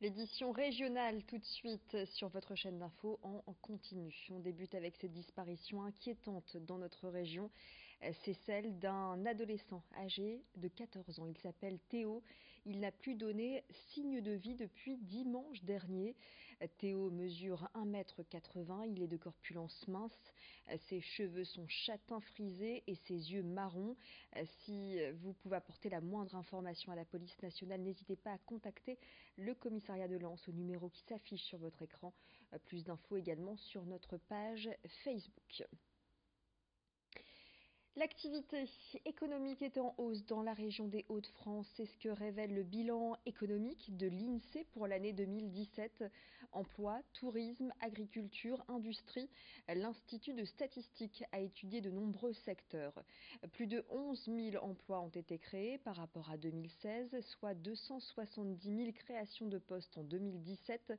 L'édition régionale tout de suite sur votre chaîne d'info en continu. On débute avec cette disparition inquiétante dans notre région. C'est celle d'un adolescent âgé de 14 ans. Il s'appelle Théo. Il n'a plus donné signe de vie depuis dimanche dernier. Théo mesure 1,80 m. Il est de corpulence mince. Ses cheveux sont châtains frisés et ses yeux marrons. Si vous pouvez apporter la moindre information à la police nationale, n'hésitez pas à contacter le commissariat de Lens au numéro qui s'affiche sur votre écran. Plus d'infos également sur notre page Facebook. L'activité économique est en hausse dans la région des Hauts-de-France. C'est ce que révèle le bilan économique de l'INSEE pour l'année 2017. Emploi, tourisme, agriculture, industrie. L'Institut de statistique a étudié de nombreux secteurs. Plus de 11 000 emplois ont été créés par rapport à 2016, soit 270 000 créations de postes en 2017.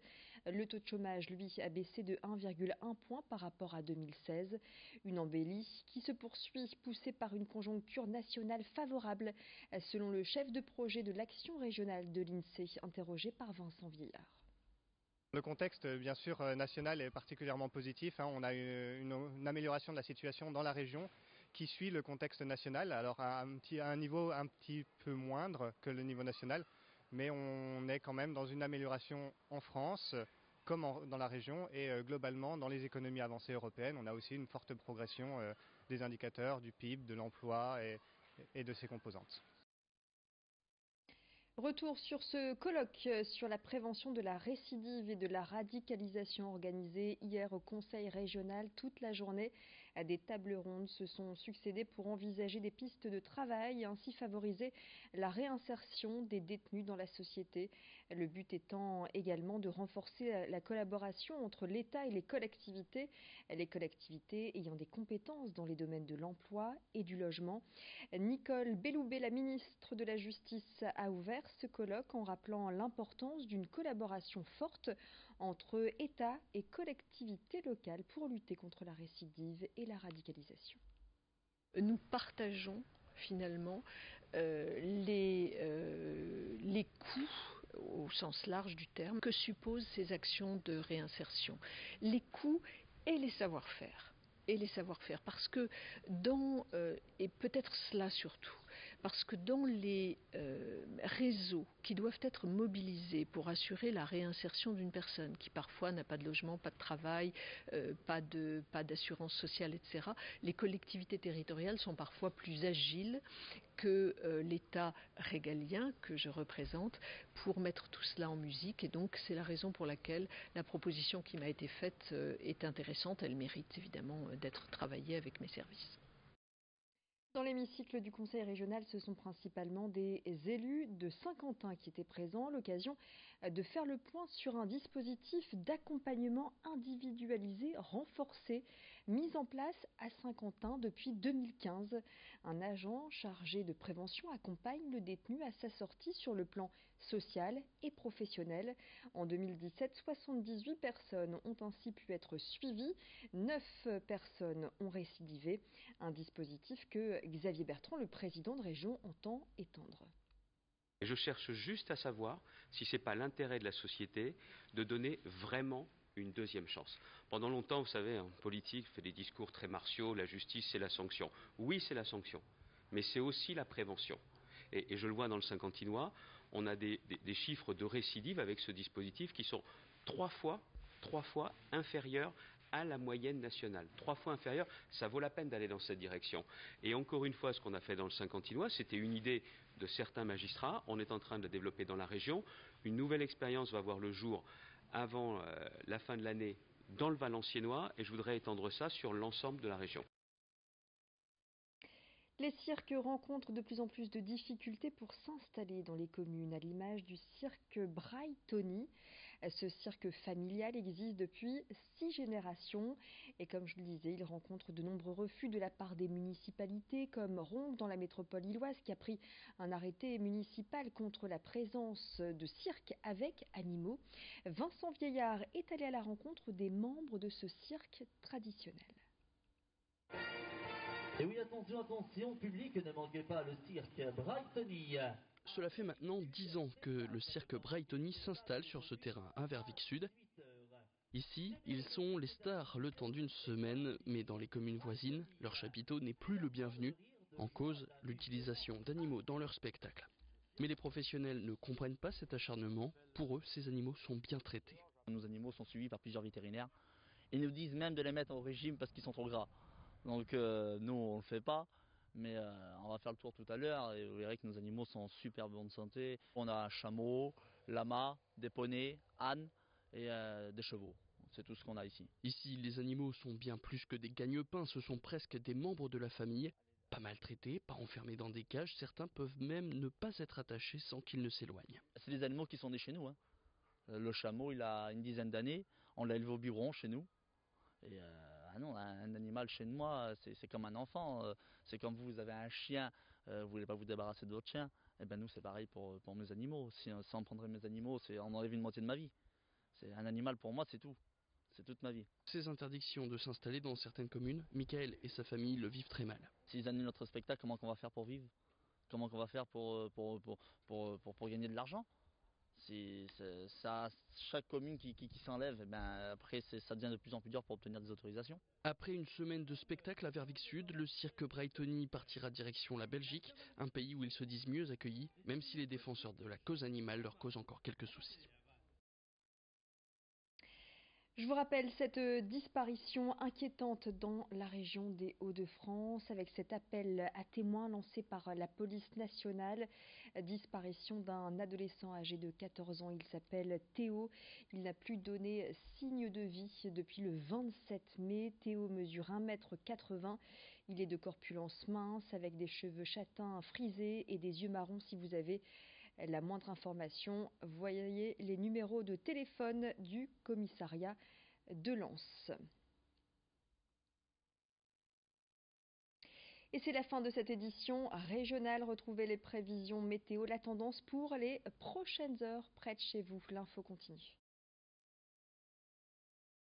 Le taux de chômage, lui, a baissé de 1,1 point par rapport à 2016. Une embellie qui se poursuit, poussée par une conjoncture nationale favorable, selon le chef de projet de l'action régionale de l'INSEE, interrogé par Vincent Vieillard. Le contexte, bien sûr, national est particulièrement positif. On a une amélioration de la situation dans la région qui suit le contexte national, alors à un niveau un petit peu moindre que le niveau national, mais on est quand même dans une amélioration en France, comme dans la région, et globalement dans les économies avancées européennes. On a aussi une forte progression des indicateurs, du PIB, de l'emploi et de ses composantes. Retour sur ce colloque sur la prévention de la récidive et de la radicalisation organisé hier au Conseil régional toute la journée. Des tables rondes se sont succédées pour envisager des pistes de travail et ainsi favoriser la réinsertion des détenus dans la société. Le but étant également de renforcer la collaboration entre l'État et les collectivités ayant des compétences dans les domaines de l'emploi et du logement. Nicole Belloubet, la ministre de la Justice, a ouvert ce colloque en rappelant l'importance d'une collaboration forte entre État et collectivités locales pour lutter contre la récidive et la radicalisation. Nous partageons finalement les coûts au sens large du terme que supposent ces actions de réinsertion. Les coûts et les savoir-faire. Parce que et peut-être cela surtout, parce que dans les réseaux qui doivent être mobilisés pour assurer la réinsertion d'une personne qui parfois n'a pas de logement, pas de travail, pas d'assurance sociale, etc., les collectivités territoriales sont parfois plus agiles que l'État régalien que je représente pour mettre tout cela en musique. Et donc c'est la raison pour laquelle la proposition qui m'a été faite est intéressante. Elle mérite évidemment d'être travaillée avec mes services. Dans l'hémicycle du Conseil régional, ce sont principalement des élus de Saint-Quentin qui étaient présents, l'occasion de faire le point sur un dispositif d'accompagnement individualisé renforcé, mis en place à Saint-Quentin depuis 2015. Un agent chargé de prévention accompagne le détenu à sa sortie sur le plan social et professionnel. En 2017, 78 personnes ont ainsi pu être suivies, 9 personnes ont récidivé, un dispositif que Xavier Bertrand, le président de région, entend étendre. Je cherche juste à savoir si ce n'est pas l'intérêt de la société de donner vraiment une deuxième chance. Pendant longtemps, vous savez, en politique, on fait des discours très martiaux, la justice c'est la sanction. Oui, c'est la sanction, mais c'est aussi la prévention. Et je le vois dans le Saint-Quentinois, on a des chiffres de récidive avec ce dispositif qui sont trois fois inférieurs à la moyenne nationale. 3 fois inférieur, ça vaut la peine d'aller dans cette direction. Et encore une fois, ce qu'on a fait dans le Saint-Quentinois, c'était une idée de certains magistrats. On est en train de la développer dans la région. Une nouvelle expérience va voir le jour avant la fin de l'année dans le Valenciennois et je voudrais étendre ça sur l'ensemble de la région. Les cirques rencontrent de plus en plus de difficultés pour s'installer dans les communes, à l'image du cirque Brightonie. Ce cirque familial existe depuis 6 générations et comme je le disais, il rencontre de nombreux refus de la part des municipalités comme Rompes dans la métropole lilloise qui a pris un arrêté municipal contre la présence de cirques avec animaux. Vincent Vieillard est allé à la rencontre des membres de ce cirque traditionnel. Et oui, attention, public, ne manquez pas le cirque Brightonie. Cela fait maintenant 10 ans que le cirque Brightony s'installe sur ce terrain à Verviers-Sud. Ici, ils sont les stars le temps d'une semaine, mais dans les communes voisines, leur chapiteau n'est plus le bienvenu, en cause l'utilisation d'animaux dans leur spectacle. Mais les professionnels ne comprennent pas cet acharnement, pour eux, ces animaux sont bien traités. Nos animaux sont suivis par plusieurs vétérinaires. Ils nous disent même de les mettre au régime parce qu'ils sont trop gras. Donc nous on le fait pas, mais on va faire le tour tout à l'heure et vous verrez que nos animaux sont en super bonne santé. On a un chameau, lama, des poneys, ânes et des chevaux. C'est tout ce qu'on a ici. Ici, les animaux sont bien plus que des gagne-pains, ce sont presque des membres de la famille. Pas maltraités, pas enfermés dans des cages, certains peuvent même ne pas être attachés sans qu'ils ne s'éloignent. C'est des animaux qui sont nés chez nous, hein. Le chameau, il a une dizaine d'années, on l'a élevé au bureau chez nous. Et non, un animal chez moi, c'est comme un enfant. C'est comme vous avez un chien, vous voulez pas vous débarrasser de votre chien. Et ben nous, c'est pareil pour mes animaux. Si on prendrait mes animaux, on enlève une moitié de ma vie. C'est un animal pour moi, c'est tout. C'est toute ma vie. Ces interdictions de s'installer dans certaines communes, Michael et sa famille le vivent très mal. S'ils annulent notre spectacle, comment on va faire pour vivre? Comment on va faire pour gagner de l'argent? Ça, chaque commune qui s'enlève, eh ben, après ça devient de plus en plus dur pour obtenir des autorisations. Après une semaine de spectacle à Verviers-Sud, le cirque Brightony partira direction la Belgique, un pays où ils se disent mieux accueillis, même si les défenseurs de la cause animale leur causent encore quelques soucis. Je vous rappelle cette disparition inquiétante dans la région des Hauts-de-France avec cet appel à témoins lancé par la police nationale. Disparition d'un adolescent âgé de 14 ans. Il s'appelle Théo. Il n'a plus donné signe de vie depuis le 27 mai. Théo mesure 1,80 m. Il est de corpulence mince avec des cheveux châtains frisés et des yeux marrons. Si vous avez la moindre information, voyez les numéros de téléphone du commissariat de Lens. Et c'est la fin de cette édition régionale. Retrouvez les prévisions météo, la tendance pour les prochaines heures près de chez vous. L'info continue.